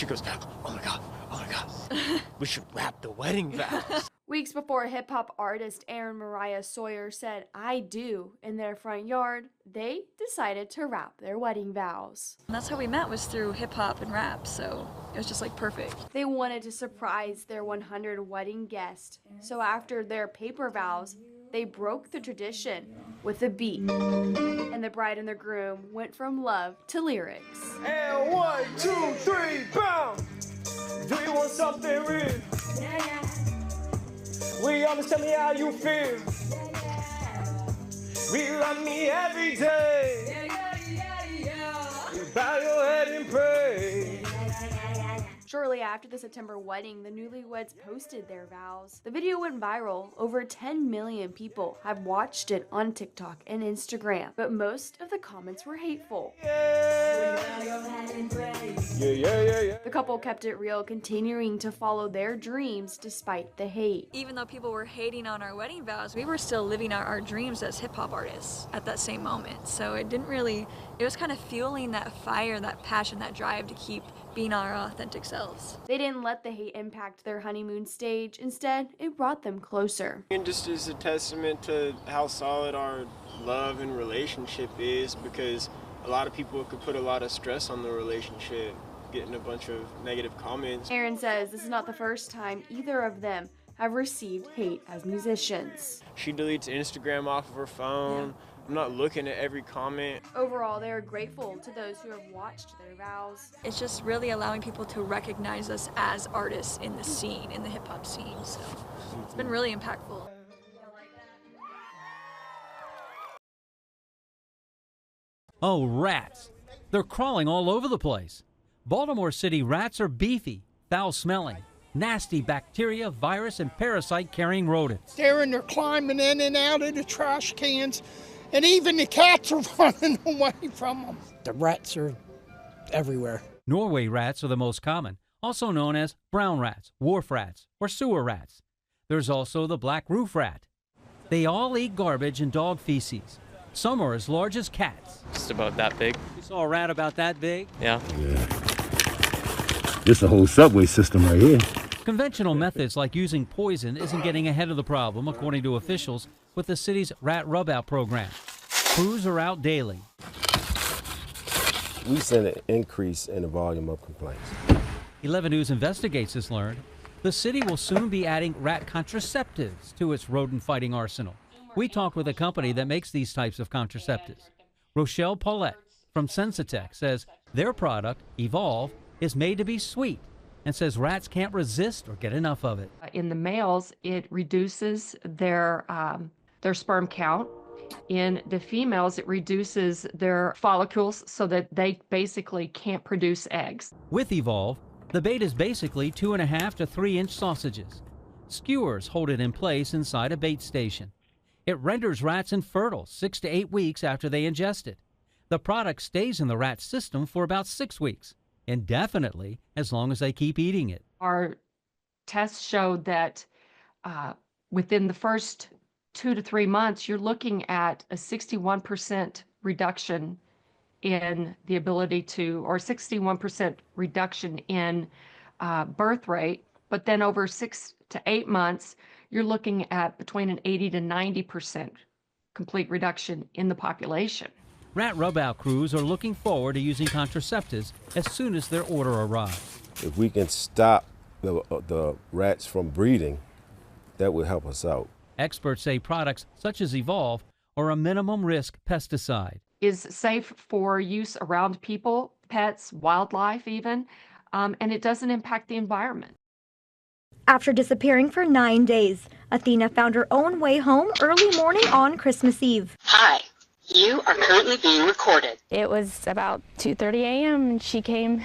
She goes, oh my God, we should wrap the wedding vows. Weeks before hip-hop artist Aaron Mariah Sawyer said, "I do," in their front yard, they decided to wrap their wedding vows. And that's how we met, was through hip-hop and rap, so it was just like perfect. They wanted to surprise their 100 wedding guests, so after their paper vows, they broke the tradition with a beat. And the bride and the groom went from love to lyrics. And 1, 2, 3, boom! Do you want something real? We understand me how you feel. We love me every day. You bow your head and pray. Shortly after the September wedding, the newlyweds posted their vows. The video went viral. Over 10 million people have watched it on TikTok and Instagram, but most of the comments were hateful. The couple kept it real, continuing to follow their dreams despite the hate. Even though people were hating on our wedding vows, we were still living our dreams as hip-hop artists at that same moment. So it was kind of fueling that fire, that passion, that drive to keep being our authentic selves. They didn't let the hate impact their honeymoon stage. Instead, it brought them closer. And just as a testament to how solid our love and relationship is, because a lot of people could put a lot of stress on the relationship, getting a bunch of negative comments. Aaron says this is not the first time either of them have received hate as musicians. She deletes Instagram off of her phone. Yeah. I'm not looking at every comment. Overall, they are grateful to those who have watched their vows. It's just really allowing people to recognize us as artists in the scene, in the hip-hop scene. So it's been really impactful. Oh, rats. They're crawling all over the place. Baltimore City rats are beefy, foul-smelling, nasty bacteria, virus, and parasite-carrying rodents. They're climbing in and out of the trash cans, and even the cats are running away from them. The rats are everywhere. Norway rats are the most common, also known as brown rats, wharf rats, or sewer rats. There's also the black roof rat. They all eat garbage and dog feces. Some are as large as cats. Just about that big. You saw a rat about that big? Yeah. This is a whole subway system right here. Conventional methods like using poison isn't getting ahead of the problem, according to officials with the city's rat rub-out program. Crews are out daily. We've seen an increase in the volume of complaints. 11 News Investigates has learned the city will soon be adding rat contraceptives to its rodent-fighting arsenal. We talked with a company that makes these types of contraceptives. Rochelle Paulette from Sensitech says their product, Evolve, is made to be sweet and says rats can't resist or get enough of it. In the males, it reduces their sperm count. In the females, it reduces their follicles so that they basically can't produce eggs. With Evolve, the bait is basically 2.5 to 3-inch sausages. Skewers hold it in place inside a bait station. It renders rats infertile 6 to 8 weeks after they ingest it. The product stays in the rat system for about 6 weeks, indefinitely, as long as they keep eating it. Our tests showed that within the first 2 to 3 months, you're looking at a 61% reduction in the ability to, or 61% reduction in birth rate. But then over 6 to 8 months, you're looking at between an 80 to 90% complete reduction in the population. Rat rub-out crews are looking forward to using contraceptives as soon as their order arrives. If we can stop the rats from breeding, that would help us out. Experts say products such as Evolve are a minimum risk pesticide. Is safe for use around people, pets, wildlife even, and it doesn't impact the environment. After disappearing for 9 days, Athena found her own way home early morning on Christmas Eve. Hi, you are currently being recorded. It was about 2:30 a.m. and she came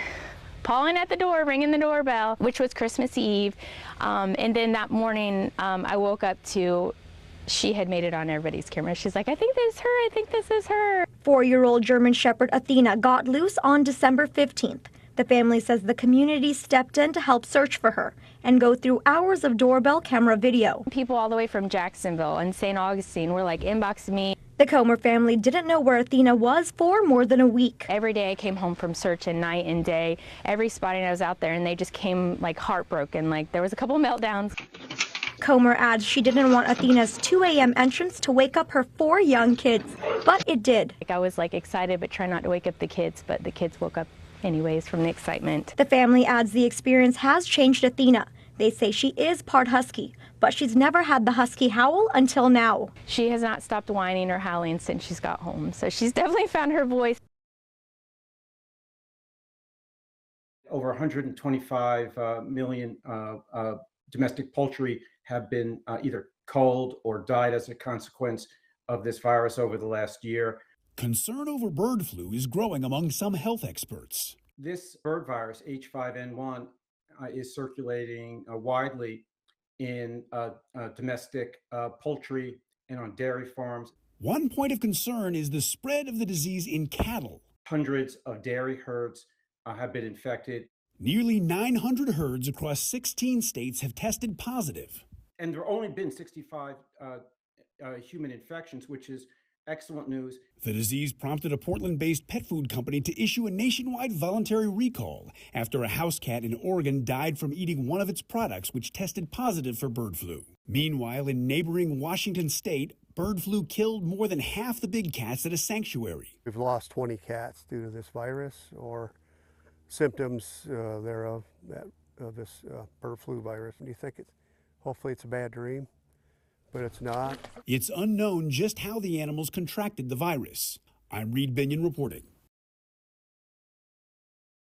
pawing at the door, ringing the doorbell, which was Christmas Eve. And then that morning, I woke up to she had made it on everybody's camera. She's like, I think this is her, I think this is her. 4-year-old German Shepherd Athena got loose on December 15th. The family says the community stepped in to help search for her and go through hours of doorbell camera video. People all the way from Jacksonville and St. Augustine were like inboxing me. The Comer family didn't know where Athena was for more than a week. Every day I came home from searching night and day, every spotting I was out there, and they just came like heartbroken. Like there was a couple of meltdowns. Comer adds she didn't want Athena's 2 a.m. entrance to wake up her 4 young kids, but it did. I was like excited, but trying not to wake up the kids, but the kids woke up anyways from the excitement. The family adds the experience has changed Athena. They say she is part husky, but she's never had the husky howl until now. She has not stopped whining or howling since she's got home, so she's definitely found her voice. Over 125 million domestic poultry have been either culled or died as a consequence of this virus over the last year. Concern over bird flu is growing among some health experts. This bird virus, H5N1, is circulating widely in domestic poultry and on dairy farms. One point of concern is the spread of the disease in cattle. Hundreds of dairy herds have been infected. Nearly 900 herds across 16 states have tested positive. And there have only been 65 human infections, which is excellent news. The disease prompted a Portland-based pet food company to issue a nationwide voluntary recall after a house cat in Oregon died from eating one of its products, which tested positive for bird flu. Meanwhile, in neighboring Washington state, bird flu killed more than half the big cats at a sanctuary. We've lost 20 cats due to this virus or symptoms thereof of this bird flu virus. And you think hopefully it's a bad dream, but it's not. It's unknown just how the animals contracted the virus. I'm Reed Binion reporting.